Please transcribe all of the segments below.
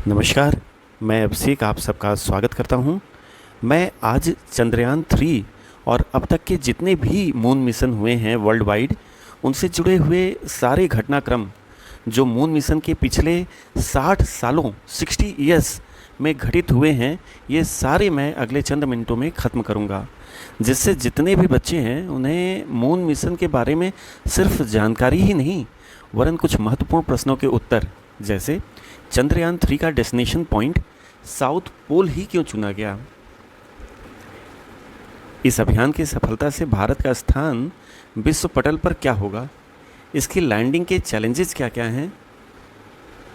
नमस्कार। मैं अभिषेक आप सबका स्वागत करता हूं। मैं आज चंद्रयान 3 और अब तक के जितने भी मून मिशन हुए हैं वर्ल्ड वाइड, उनसे जुड़े हुए सारे घटनाक्रम जो मून मिशन के पिछले 60 सालों 60 इयर्स में घटित हुए हैं, ये सारे मैं अगले चंद मिनटों में ख़त्म करूंगा, जिससे जितने भी बच्चे हैं उन्हें मून मिशन के बारे में सिर्फ जानकारी ही नहीं वरन कुछ महत्वपूर्ण प्रश्नों के उत्तर, जैसे चंद्रयान 3 का डेस्टिनेशन पॉइंट साउथ पोल ही क्यों चुना गया, इस अभियान की सफलता से भारत का स्थान विश्व पटल पर क्या होगा, इसकी लैंडिंग के चैलेंजेस क्या क्या हैं,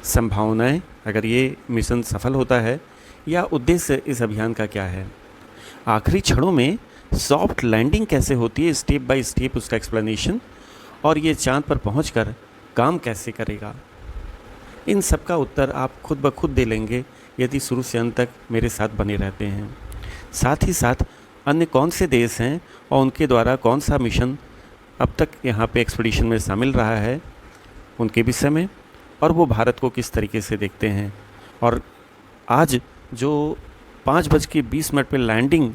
संभावनाएं अगर ये मिशन सफल होता है, या उद्देश्य इस अभियान का क्या है, आखिरी क्षणों में सॉफ्ट लैंडिंग कैसे होती है, स्टेप बाय स्टेप उसका एक्सप्लेनेशन, और ये चांद पर पहुंचकर काम कैसे करेगा। इन सब का उत्तर आप खुद ब खुद दे लेंगे यदि शुरू से अंत तक मेरे साथ बने रहते हैं। साथ ही साथ अन्य कौन से देश हैं और उनके द्वारा कौन सा मिशन अब तक यहाँ पे एक्सपीडिशन में शामिल रहा है, उनके विषय में, और वो भारत को किस तरीके से देखते हैं, और आज जो 5:20 पे लैंडिंग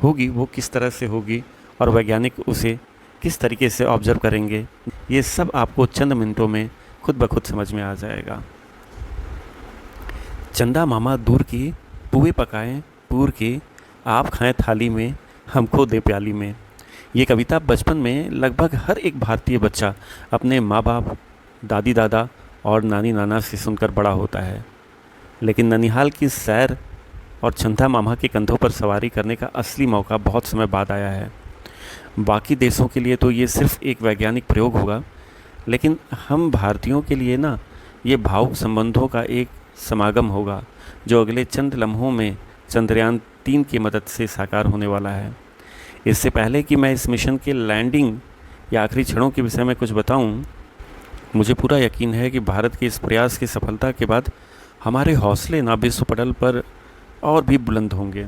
होगी वो किस तरह से होगी और वैज्ञानिक उसे किस तरीके से ऑब्जर्व करेंगे, ये सब आपको चंद मिनटों में खुद ब खुद समझ में आ जाएगा। चंदा मामा दूर की पुए पकाएं पूर के, आप खाएं थाली में हमको दे प्याली में। ये कविता बचपन में लगभग हर एक भारतीय बच्चा अपने माँ बाप, दादी दादा और नानी नाना से सुनकर बड़ा होता है। लेकिन ननिहाल की सैर और चंदा मामा के कंधों पर सवारी करने का असली मौका बहुत समय बाद आया है। बाकी देशों के लिए तो ये सिर्फ एक वैज्ञानिक प्रयोग होगा, लेकिन हम भारतीयों के लिए ना, ये भावुक संबंधों का एक समागम होगा जो अगले चंद लम्हों में चंद्रयान 3 की मदद से साकार होने वाला है। इससे पहले कि मैं इस मिशन के लैंडिंग या आखिरी क्षणों के विषय में कुछ बताऊं, मुझे पूरा यकीन है कि भारत के इस प्रयास की सफलता के बाद हमारे हौसले ना विश्व पटल पर और भी बुलंद होंगे।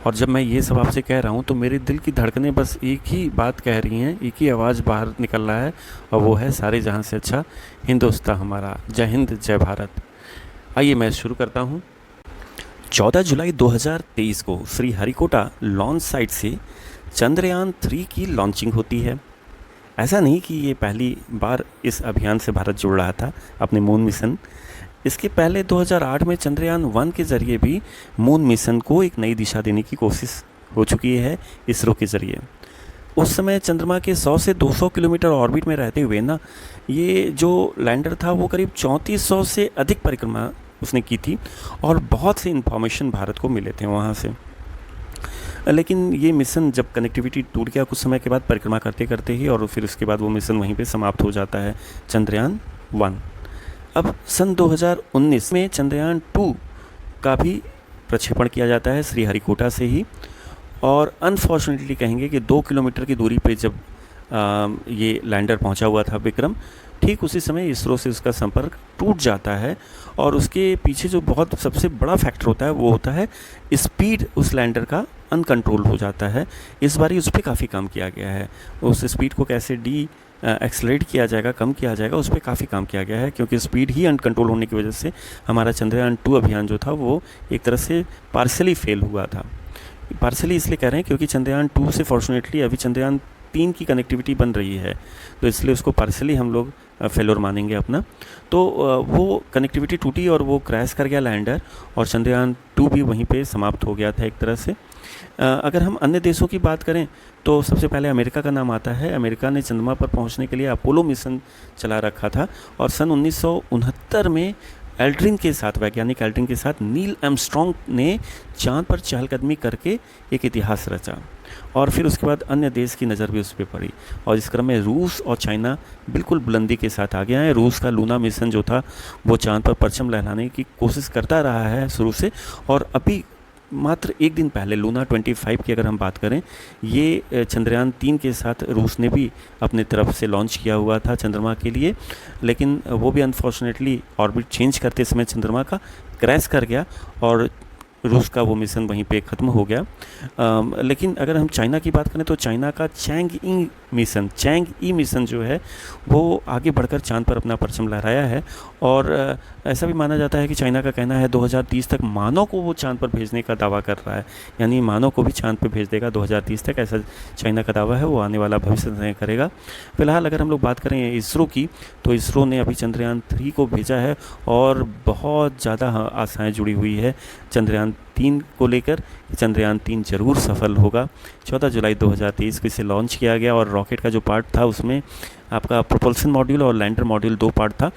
और जब मैं ये सब आपसे कह रहा हूँ तो मेरे दिल की धड़कनें बस एक ही बात कह रही हैं, एक ही आवाज़ बाहर निकल रहा है, और वो है सारे जहाँ से अच्छा हिंदुस्तान हमारा। जय हिंद, जय भारत। आइए मैं शुरू करता हूँ। 14 जुलाई 2023 को श्रीहरिकोटा लॉन्च साइट से चंद्रयान 3 की लॉन्चिंग होती है। ऐसा नहीं कि ये पहली बार इस अभियान से भारत जुड़ रहा था अपने मून मिशन। इसके पहले 2008 में चंद्रयान 1 के ज़रिए भी मून मिशन को एक नई दिशा देने की कोशिश हो चुकी है इसरो के ज़रिए। उस समय चंद्रमा के 100 से 200 किलोमीटर ऑर्बिट में रहते हुए ना, ये जो लैंडर था वो करीब 3400 से अधिक परिक्रमा उसने की थी, और बहुत से इन्फॉर्मेशन भारत को मिले थे वहाँ से। लेकिन ये मिशन जब कनेक्टिविटी टूट गया कुछ समय के बाद, परिक्रमा करते करते ही, और फिर उसके बाद वो मिशन वहीं पे समाप्त हो जाता है, चंद्रयान 1। अब सन 2019 में चंद्रयान 2 का भी प्रक्षेपण किया जाता है श्रीहरिकोटा से ही, और अनफॉर्चुनेटली कहेंगे कि 2 किलोमीटर की दूरी पे जब ये लैंडर पहुंचा हुआ था विक्रम, ठीक उसी समय इसरो से उसका संपर्क टूट जाता है। और उसके पीछे जो बहुत सबसे बड़ा फैक्टर होता है वो होता है स्पीड, उस लैंडर का अनकंट्रोल हो जाता है। इस बार उस पर काफ़ी काम किया गया है, उस स्पीड को कैसे एक्सलेट किया जाएगा, कम किया जाएगा, उस पर काफ़ी काम किया गया है, क्योंकि स्पीड ही अनकंट्रोल होने की वजह से हमारा चंद्रयान 2 अभियान जो था वो एक तरह से पार्शली फेल हुआ था। पार्शली इसलिए कह रहे हैं क्योंकि चंद्रयान 2 से फॉर्चुनेटली अभी चंद्रयान 3 की कनेक्टिविटी बन रही है, तो इसलिए उसको पार्शली हम लोग फेलोर मानेंगे अपना। तो वो कनेक्टिविटी टूटी और वो क्रैश कर गया लैंडर, और चंद्रयान 2 भी वहीं पे समाप्त हो गया था एक तरह से। अगर हम अन्य देशों की बात करें तो सबसे पहले अमेरिका का नाम आता है। अमेरिका ने चंद्रमा पर पहुंचने के लिए अपोलो मिशन चला रखा था, और सन 1969 में एल्ड्रिन के साथ, वैज्ञानिक एल्ड्रिन के साथ, नील आर्मस्ट्रॉन्ग ने चांद पर चहलकदमी करके एक इतिहास रचा, और फिर उसके बाद अन्य देश की नज़र भी उस पर पड़ी, और इस क्रम में रूस और चाइना बिल्कुल बुलंदी के साथ आ गया है। रूस का लूना मिशन जो था वो चांद पर परचम लहराने की कोशिश करता रहा है शुरू से, और अभी मात्र एक दिन पहले लूना 25 की अगर हम बात करें, ये चंद्रयान 3 के साथ रूस ने भी अपने तरफ से लॉन्च किया हुआ था चंद्रमा के लिए, लेकिन वो भी अनफॉर्चुनेटली ऑर्बिट चेंज करते समय चंद्रमा का क्रैश कर गया, और रूस का वो मिशन वहीं पे ख़त्म हो गया। लेकिन अगर हम चाइना की बात करें तो चाइना का चैंग ई मिशन जो है वो आगे बढ़कर चाँद पर अपना परचम लहराया है। और ऐसा भी माना जाता है कि चाइना का कहना है 2030 तक मानव को वो चाँद पर भेजने का दावा कर रहा है, यानी मानव को भी चाँद पर भेज देगा 2030 तक, ऐसा चाइना का दावा है। वो आने वाला भविष्य तय करेगा। फिलहाल अगर हम लोग बात करें इसरो की, तो इसरो ने अभी चंद्रयान 3 को भेजा है और बहुत ज़्यादा आशाएं जुड़ी हुई है चंद्रयान 3 को लेकर। चंद्रयान 3 जरूर सफल होगा। 14 जुलाई 2023 को इसे लॉन्च किया गया और रॉकेट का जो पार्ट था उसमें आपका प्रोपल्सन मॉड्यूल और लैंडर मॉड्यूल 2 पार्ट था।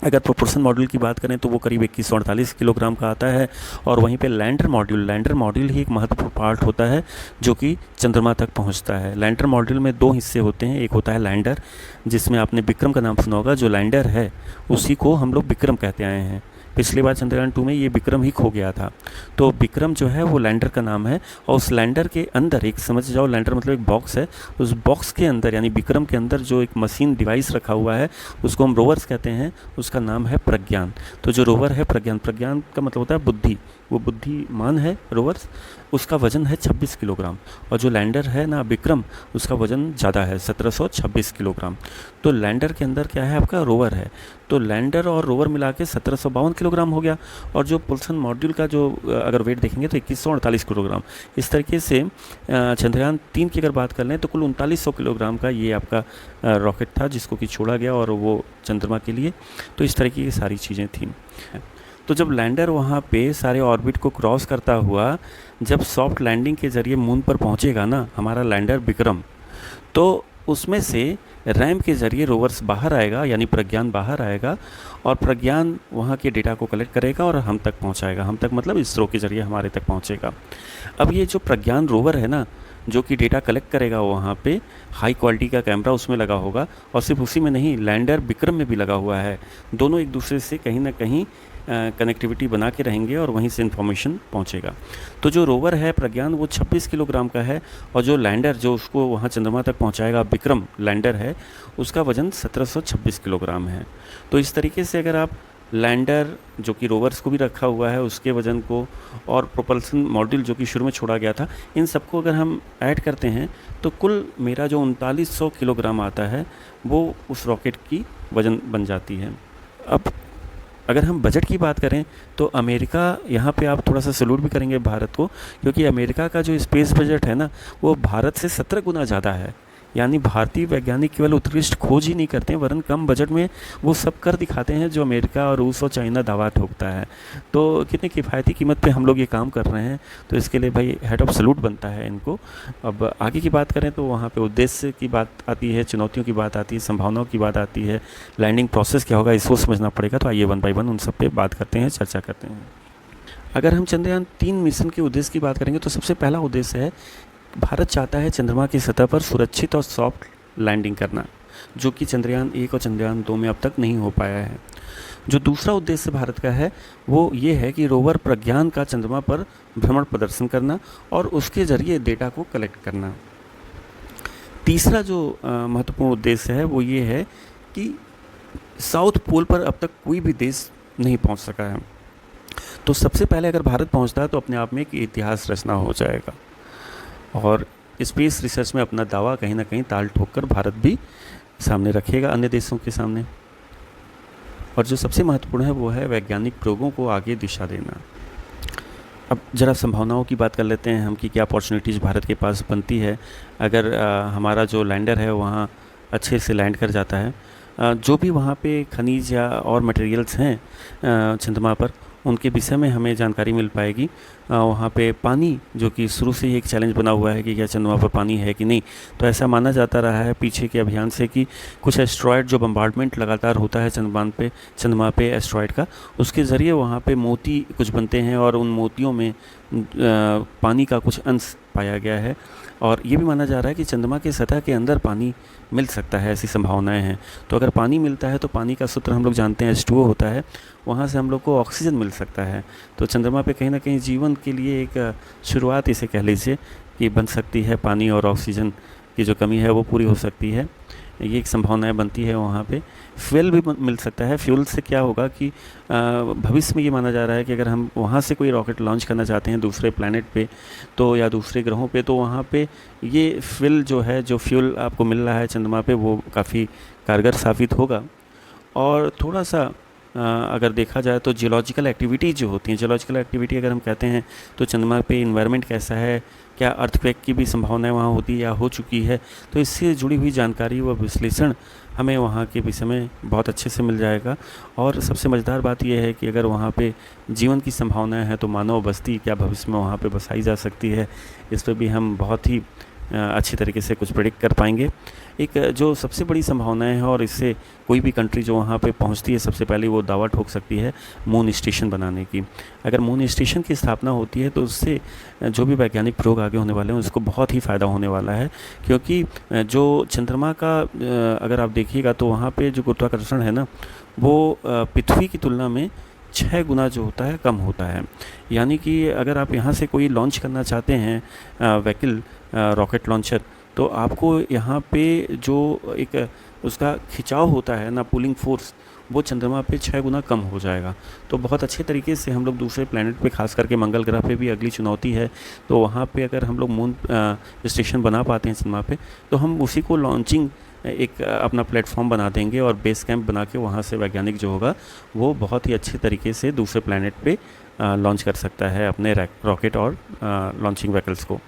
अगर प्रोपल्सन मॉड्यूल की बात करें तो वो करीब 2148 किलोग्राम का आता है, और वहीं पे लैंडर मॉड्यूल ही एक महत्वपूर्ण पार्ट होता है जो कि चंद्रमा तक पहुंचता है। लैंडर मॉड्यूल में 2 हिस्से होते हैं, एक होता है लैंडर, जिसमें आपने विक्रम का नाम सुना होगा। जो लैंडर है उसी को हम लोग विक्रम कहते आए हैं। पिछली बार चंद्रयान 2 में ये विक्रम ही खो गया था, तो विक्रम जो है वो लैंडर का नाम है। और उस लैंडर के अंदर एक, समझ जाओ लैंडर मतलब एक बॉक्स है, उस बॉक्स के अंदर यानी विक्रम के अंदर जो एक मशीन डिवाइस रखा हुआ है उसको हम रोवर्स कहते हैं, उसका नाम है प्रज्ञान। तो जो रोवर है प्रज्ञान का मतलब होता है बुद्धि, वो बुद्धिमान है रोवर्स, उसका वजन है 26 किलोग्राम। और जो लैंडर है ना विक्रम, उसका वजन ज़्यादा है 1726 किलोग्राम। तो लैंडर के अंदर क्या है, आपका रोवर है, तो लैंडर और रोवर मिला के 1752 किलोग्राम हो गया। और जो पुल्सन मॉड्यूल का जो अगर वेट देखेंगे तो 2148 किलोग्राम। इस तरीके से चंद्रयान 3 की अगर बात कर लें तो कुल 3900 किलोग्राम का ये आपका रॉकेट था जिसको कि छोड़ा गया और वो चंद्रमा के लिए। तो इस तरीके की सारी चीज़ें थी। तो जब लैंडर वहाँ पे सारे ऑर्बिट को क्रॉस करता हुआ जब सॉफ्ट लैंडिंग के ज़रिए मून पर पहुँचेगा ना हमारा लैंडर विक्रम, तो उसमें से रैम के ज़रिए रोवर्स बाहर आएगा, यानी प्रज्ञान बाहर आएगा, और प्रज्ञान वहाँ के डेटा को कलेक्ट करेगा और हम तक पहुँचाएगा। हम तक मतलब इसरो के ज़रिए हमारे तक पहुँचेगा। अब ये जो प्रज्ञान रोवर है ना, जो कि डेटा कलेक्ट करेगा, वहाँ पे हाई क्वालिटी का कैमरा उसमें लगा होगा, और सिर्फ उसी में नहीं, लैंडर विक्रम में भी लगा हुआ है। दोनों एक दूसरे से कहीं ना कहीं कनेक्टिविटी बना के रहेंगे और वहीं से इन्फॉर्मेशन पहुंचेगा। तो जो रोवर है प्रज्ञान वो 26 किलोग्राम का है, और जो लैंडर जो उसको वहां चंद्रमा तक पहुंचाएगा विक्रम लैंडर है, उसका वज़न 1726 किलोग्राम है। तो इस तरीके से अगर आप लैंडर जो कि रोवर्स को भी रखा हुआ है उसके वज़न को, और प्रोपल्सन मॉड्यूल जो कि शुरू में छोड़ा गया था, इन सबको अगर हम ऐड करते हैं तो कुल मेरा जो 3900 किलोग्राम आता है वो उस रॉकेट की वज़न बन जाती है। अब अगर हम बजट की बात करें तो अमेरिका, यहाँ पे आप थोड़ा सा सैल्यूट भी करेंगे भारत को, क्योंकि अमेरिका का जो स्पेस बजट है ना वो भारत से 17 गुना ज़्यादा है। यानी भारतीय वैज्ञानिक केवल उत्कृष्ट खोज ही नहीं करते हैं, वरन कम बजट में वो सब कर दिखाते हैं जो अमेरिका और रूस और चाइना दावा ठोकता है। तो कितनी किफ़ायती कीमत पे हम लोग ये काम कर रहे हैं, तो इसके लिए भाई हेड ऑफ सैल्यूट बनता है इनको। अब आगे की बात करें तो वहाँ पे उद्देश्य की बात आती है, चुनौतियों की बात आती है, संभावनाओं की बात आती है, लैंडिंग प्रोसेस क्या होगा इसको समझना पड़ेगा। तो आइए 1 बाय 1 उन सब पे बात करते हैं, चर्चा करते हैं। अगर हम चंद्रयान 3 मिशन के उद्देश्य की बात करेंगे तो सबसे पहला उद्देश्य है, भारत चाहता है चंद्रमा की सतह पर सुरक्षित और सॉफ्ट लैंडिंग करना, जो कि चंद्रयान 1 और चंद्रयान 2 में अब तक नहीं हो पाया है। जो दूसरा उद्देश्य भारत का है वो ये है कि रोवर प्रज्ञान का चंद्रमा पर भ्रमण प्रदर्शन करना और उसके ज़रिए डेटा को कलेक्ट करना। तीसरा जो महत्वपूर्ण उद्देश्य है वो ये है कि साउथ पोल पर अब तक कोई भी देश नहीं पहुंच सका है, तो सबसे पहले अगर भारत पहुंचता है तो अपने आप में एक इतिहास रचना हो जाएगा, और स्पेस रिसर्च में अपना दावा कहीं ना कहीं ताल ठोक कर भारत भी सामने रखेगा अन्य देशों के सामने। और जो सबसे महत्वपूर्ण है वो है वैज्ञानिक प्रयोगों को आगे दिशा देना। अब ज़रा संभावनाओं की बात कर लेते हैं हम कि क्या अपॉर्चुनिटीज़ भारत के पास बनती है अगर हमारा जो लैंडर है वहाँ अच्छे से लैंड कर जाता है। जो भी वहाँ पे खनिज या और मटेरियल्स हैं चंद्रमा पर, उनके विषय में हमें जानकारी मिल पाएगी। वहाँ पे पानी, जो कि शुरू से ही एक चैलेंज बना हुआ है कि क्या चंद्रमा पर पानी है कि नहीं, तो ऐसा माना जाता रहा है पीछे के अभियान से कि कुछ एस्ट्रॉयड जो बम्बार्डमेंट लगातार होता है चंद्रमा पे एस्ट्रॉयड का, उसके ज़रिए वहाँ पे मोती कुछ बनते हैं और उन मोतियों में पानी का कुछ अंश पाया गया है। और ये भी माना जा रहा है कि चंद्रमा के सतह के अंदर पानी मिल सकता है, ऐसी संभावनाएं हैं। तो अगर पानी मिलता है तो पानी का सूत्र हम लोग जानते हैं H2O होता है, वहाँ से हम लोग को ऑक्सीजन मिल सकता है। तो चंद्रमा पे कहीं ना कहीं जीवन के लिए एक शुरुआत इसे कह लीजिए कि बन सकती है, पानी और ऑक्सीजन की जो कमी है वो पूरी हो सकती है। ये एक संभावनाएं बनती है वहाँ पे। फ्यूल भी मिल सकता है। फ्यूल से क्या होगा कि भविष्य में ये माना जा रहा है कि अगर हम वहाँ से कोई रॉकेट लॉन्च करना चाहते हैं दूसरे प्लैनेट पे तो या दूसरे ग्रहों पे, तो वहाँ पे ये फ्यूल जो है, जो फ्यूल आपको मिल रहा है चंद्रमा पे, वो काफ़ी कारगर साबित होगा। और थोड़ा सा अगर देखा जाए तो जियोलॉजिकल एक्टिविटी जो होती हैं, जियोलॉजिकल एक्टिविटी अगर हम कहते हैं तो चंद्रमा पे इन्वायरमेंट कैसा है, क्या अर्थक्वेक की भी संभावनाएं वहाँ होती है या हो चुकी है, तो इससे जुड़ी हुई जानकारी व विश्लेषण हमें वहाँ के विषय में बहुत अच्छे से मिल जाएगा। और सबसे मज़ेदार बात यह है कि अगर वहाँ पे जीवन की संभावनाएं हैं तो मानव बस्ती क्या भविष्य में वहाँ पे बसाई जा सकती है, इस पर भी हम बहुत ही अच्छी तरीके से कुछ प्रेडिक्ट कर पाएंगे। एक जो सबसे बड़ी संभावनाएं है और इससे कोई भी कंट्री जो वहाँ पे पहुँचती है सबसे पहले वो दावा ठोक सकती है मून स्टेशन बनाने की। अगर मून स्टेशन की स्थापना होती है तो उससे जो भी वैज्ञानिक प्रयोग आगे होने वाले हैं उसको बहुत ही फ़ायदा होने वाला है, क्योंकि जो चंद्रमा का अगर आप देखिएगा तो वहाँ पे जो गुरुत्वाकर्षण है ना, वो पृथ्वी की तुलना में 6 गुना जो होता है कम होता है। यानी कि अगर आप यहाँ से कोई लॉन्च करना चाहते हैं व्हीकल, रॉकेट लॉन्चर, तो आपको यहाँ पे जो एक उसका खिंचाव होता है ना, पुलिंग फोर्स, वो चंद्रमा पे 6 गुना कम हो जाएगा। तो बहुत अच्छे तरीके से हम लोग दूसरे प्लैनेट पे, खास करके मंगल ग्रह पे भी अगली चुनौती है, तो वहाँ पे अगर हम लोग मून स्टेशन बना पाते हैं चंद्रमा पे, तो हम उसी को लॉन्चिंग एक अपना प्लेटफॉर्म बना देंगे और बेस कैंप बना के वहाँ से वैज्ञानिक जो होगा वो बहुत ही अच्छे तरीके से दूसरे प्लैनेट पे लॉन्च कर सकता है अपने रॉकेट और लॉन्चिंग व्हीकल्स को।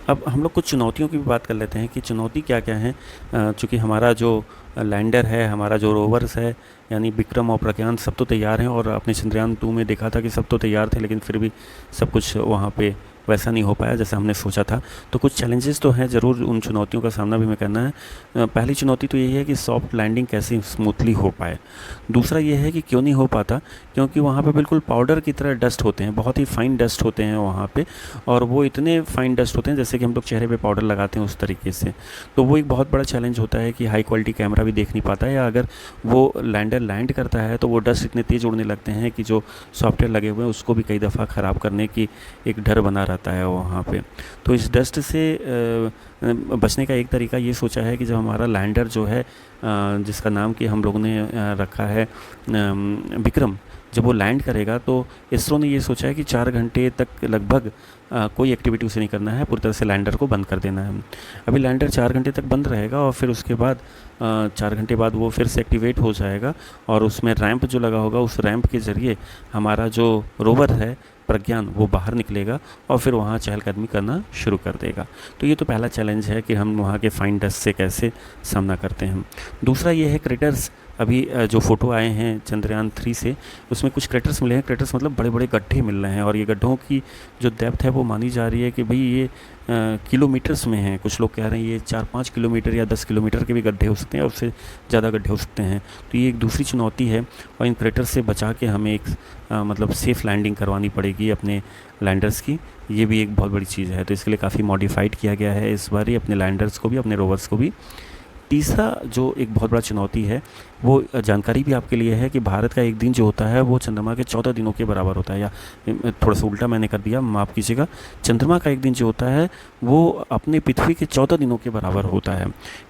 अब हम लोग कुछ चुनौतियों की भी बात कर लेते हैं कि चुनौती क्या क्या है। चूँकि हमारा जो लैंडर है, हमारा जो रोवर्स है, यानी विक्रम और प्रज्ञान, सब तो तैयार हैं और अपने चंद्रयान 2 में देखा था कि सब तो तैयार थे, लेकिन फिर भी सब कुछ वहाँ पे वैसा नहीं हो पाया जैसा हमने सोचा था। तो कुछ चैलेंजेस तो हैं ज़रूर, उन चुनौतियों का सामना भी हमें करना है। पहली चुनौती तो यही है कि सॉफ्ट लैंडिंग कैसे स्मूथली हो पाए। दूसरा ये है कि क्यों नहीं हो पाता, क्योंकि वहाँ पे बिल्कुल पाउडर की तरह डस्ट होते हैं, बहुत ही फाइन डस्ट होते हैं वहाँ पे, और वो इतने फाइन डस्ट होते हैं जैसे कि हम लोग चेहरे पे पाउडर लगाते हैं उस तरीके से। तो वो एक बहुत बड़ा चैलेंज होता है कि हाई क्वालिटी कैमरा भी देख नहीं पाता है, या अगर वो लैंडर लैंड करता है तो वो डस्ट इतने तेज़ उड़ने लगते हैं कि जो सॉफ्टवेयर लगे हुए हैं उसको भी कई दफ़ा ख़राब करने की एक डर बना रहता है वहाँ पे। तो इस डस्ट से बचने का एक तरीका ये सोचा है कि जब हमारा लैंडर जो है, जिसका नाम कि हम लोगों ने रखा है विक्रम, जब वो लैंड करेगा तो इसरो ने ये सोचा है कि 4 घंटे तक लगभग कोई एक्टिविटी उसे नहीं करना है, पूरी तरह से लैंडर को बंद कर देना है। अभी लैंडर 4 घंटे तक बंद रहेगा और फिर उसके बाद 4 घंटे बाद वो फिर से एक्टिवेट हो जाएगा और उसमें रैंप जो लगा होगा, उस रैंप के ज़रिए हमारा जो रोवर है प्रज्ञान, वो बाहर निकलेगा और फिर वहाँ चहलकदमी करना शुरू कर देगा। तो ये तो पहला चैलेंज है कि हम वहाँ के फाइन डस्ट से कैसे सामना करते हैं। दूसरा ये है क्रेटर्स। अभी जो फ़ोटो आए हैं चंद्रयान 3 से, उसमें कुछ क्रेटर्स मिले हैं। क्रेटर्स मतलब बड़े बड़े गड्ढे मिल रहे हैं, और ये गड्ढों की जो डेप्थ है वो मानी जा रही है कि भाई ये किलोमीटर्स में हैं। कुछ लोग कह रहे हैं ये 4-5 किलोमीटर या 10 किलोमीटर के भी गड्ढे हो सकते हैं, और उससे ज़्यादा गड्ढे हो सकते हैं। तो ये एक दूसरी चुनौती है, और इन क्रेटर्स से बचा के हमें एक मतलब सेफ़ लैंडिंग करवानी पड़ेगी अपने लैंडर्स की। ये भी एक बहुत बड़ी चीज़ है, तो इसके लिए काफ़ी मॉडिफाइड किया गया है इस बार ही अपने लैंडर्स को भी, अपने रोवर्स को भी। तीसरा जो एक बहुत बड़ा चुनौती है वो जानकारी भी आपके लिए है कि भारत का एक दिन जो होता है वो चंद्रमा के 14 दिनों के बराबर होता है, या थोड़ा सा उल्टा मैंने कर दिया, माफ़ कीजिएगा। चंद्रमा का एक दिन जो होता है वो अपने पृथ्वी के 14 दिनों के बराबर होता है,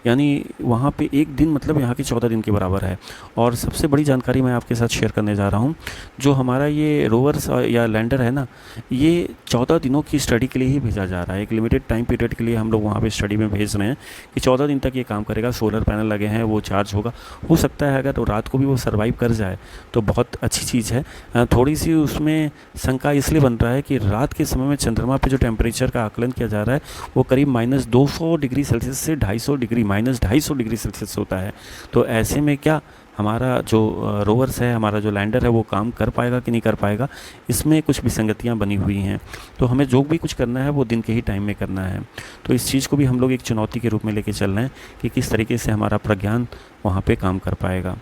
यानी वहाँ पे एक दिन मतलब यहाँ के 14 दिन के बराबर है। और सबसे बड़ी जानकारी मैं आपके साथ शेयर करने जा रहा हूँ, जो हमारा ये रोवर्स या लैंडर है ना, ये 14 दिनों की स्टडी के लिए ही भेजा जा रहा है। एक लिमिटेड टाइम पीरियड के लिए हम लोग वहाँ पर स्टडी में भेज रहे हैं कि 14 दिन तक ये काम करेगा। सोलर पैनल लगे हैं, वो चार्ज होगा, हो सकता है अगर तो रात को भी वो सर्वाइव कर जाए तो बहुत अच्छी चीज़ है। थोड़ी सी उसमें शंका इसलिए बन रहा है कि रात के समय में चंद्रमा पे जो टेम्परेचर का आकलन किया जा रहा है वो करीब -200 डिग्री सेल्सियस से 250 डिग्री, -250 डिग्री सेल्सियस होता है। तो ऐसे में क्या हमारा जो रोवर्स है, हमारा जो लैंडर है, वो काम कर पाएगा कि नहीं कर पाएगा, इसमें कुछ विसंगतियां बनी हुई हैं। तो हमें जो भी कुछ करना है वो दिन के ही टाइम में करना है। तो इस चीज़ को भी हम लोग एक चुनौती के रूप में लेके चल रहे हैं कि किस तरीके से हमारा प्रज्ञान वहाँ पे काम कर पाएगा।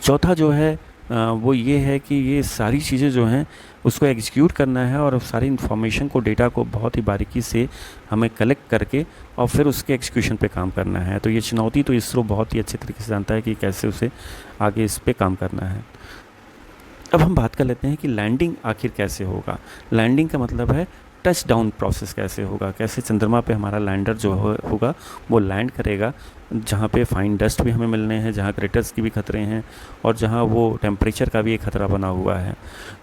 चौथा जो है वो ये है कि ये सारी चीज़ें जो हैं उसको एग्जीक्यूट करना है, और सारी इन्फॉर्मेशन को, डेटा को बहुत ही बारीकी से हमें कलेक्ट करके और फिर उसके एग्जीक्यूशन पे काम करना है। तो ये चुनौती तो इसरो बहुत ही अच्छे तरीके से जानता है कि कैसे उसे आगे इस पे काम करना है। अब हम बात कर लेते हैं कि लैंडिंग आखिर कैसे होगा। लैंडिंग का मतलब है टच डाउन प्रोसेस कैसे होगा, कैसे चंद्रमा पे हमारा लैंडर जो होगा वो लैंड करेगा, जहाँ पे फाइन डस्ट भी हमें मिलने हैं, जहाँ क्रेटर्स की भी खतरे हैं और जहाँ वो टेम्परेचर का भी एक खतरा बना हुआ है।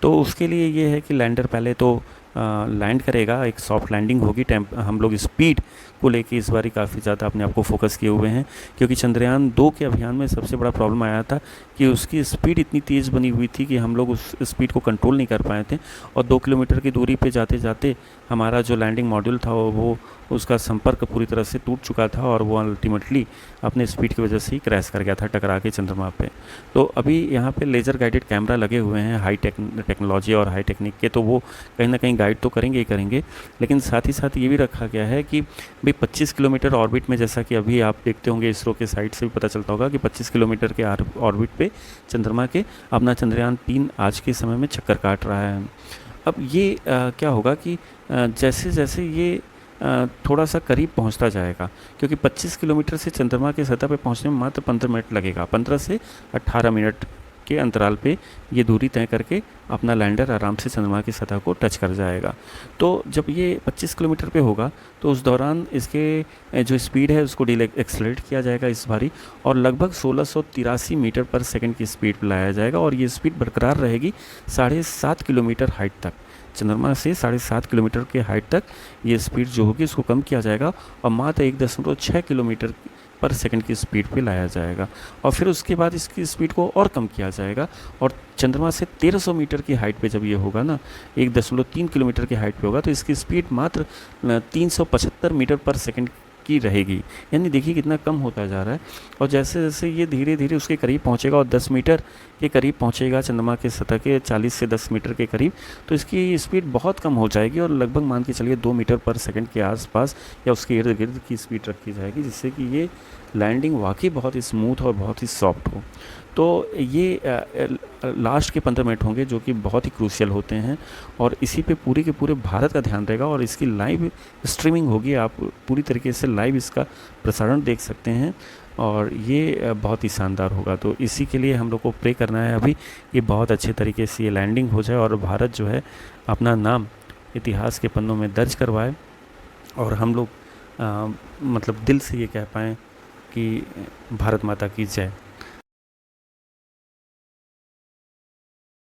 तो उसके लिए ये है कि लैंडर पहले तो लैंड करेगा, एक सॉफ्ट लैंडिंग होगी। हम लोग स्पीड को लेके इस बारी काफ़ी ज़्यादा अपने आप को फोकस किए हुए हैं, क्योंकि चंद्रयान 2 के अभियान में सबसे बड़ा प्रॉब्लम आया था कि उसकी स्पीड इतनी तेज़ बनी हुई थी कि हम लोग उस स्पीड को कंट्रोल नहीं कर पाए थे और 2 किलोमीटर की दूरी पे जाते जाते हमारा जो लैंडिंग मॉड्यूल था वो उसका संपर्क पूरी तरह से टूट चुका था और वो अल्टीमेटली अपने स्पीड की वजह से ही क्रैश कर गया था टकरा के चंद्रमा पे। तो अभी यहाँ पे लेज़र गाइडेड कैमरा लगे हुए हैं हाई टेक्नोलॉजी और हाई टेक्निक के, तो वो कहीं ना कहीं गाइड तो करेंगे ही करेंगे, लेकिन साथ ही साथ ये भी रखा गया है कि भाई 25 किलोमीटर ऑर्बिट में, जैसा कि अभी आप देखते होंगे इसरो के साइट से भी पता चलता होगा कि 25 किलोमीटर के ऑर्बिट पे चंद्रमा के अपना चंद्रयान 3 आज के समय में चक्कर काट रहा है। अब ये क्या होगा कि जैसे जैसे ये थोड़ा सा करीब पहुंचता जाएगा, क्योंकि 25 किलोमीटर से चंद्रमा के सतह पे पहुंचने में मात्र 15 मिनट लगेगा, 15 से 18 मिनट के अंतराल पे ये दूरी तय करके अपना लैंडर आराम से चंद्रमा की सतह को टच कर जाएगा। तो जब ये 25 किलोमीटर पे होगा तो उस दौरान इसके जो स्पीड है उसको एक्सलेट किया जाएगा इस बारी, और लगभग 1683 मीटर पर सेकंड की स्पीड पर लाया जाएगा और ये स्पीड बरकरार रहेगी 7.5 किलोमीटर हाइट तक। चंद्रमा से 7.5 किलोमीटर के हाइट तक ये स्पीड जो होगी इसको कम किया जाएगा और मात्र 1.6 किलोमीटर पर सेकंड की स्पीड पे लाया जाएगा और फिर उसके बाद इसकी स्पीड को और कम किया जाएगा और चंद्रमा से 1300 मीटर की हाइट पे जब ये होगा ना, 1.3 किलोमीटर की हाइट पे होगा, तो इसकी स्पीड मात्र 375 मीटर पर सेकंड की रहेगी। यानी देखिए कितना कम होता जा रहा है। और जैसे जैसे ये धीरे धीरे उसके करीब पहुंचेगा और 10 मीटर के करीब पहुंचेगा चंद्रमा के सतह के 40 से 10 मीटर के करीब, तो इसकी स्पीड बहुत कम हो जाएगी और लगभग मान के चलिए 2 मीटर पर सेकंड के आसपास या उसके इर्द गिर्द की स्पीड रखी जाएगी, जिससे कि ये लैंडिंग वाकई बहुत ही स्मूथ और बहुत ही सॉफ्ट हो। तो ये लास्ट के 15 मिनट होंगे जो कि बहुत ही क्रूशियल होते हैं और इसी पे पूरे के पूरे भारत का ध्यान रहेगा और इसकी लाइव स्ट्रीमिंग होगी, आप पूरी तरीके से लाइव इसका प्रसारण देख सकते हैं और ये बहुत ही शानदार होगा। तो इसी के लिए हम लोग को प्रे करना है अभी ये बहुत अच्छे तरीके से ये लैंडिंग हो जाए और भारत जो है अपना नाम इतिहास के पन्नों में दर्ज करवाए और हम लोग मतलब दिल से ये कह पाएँ कि भारत माता की जय।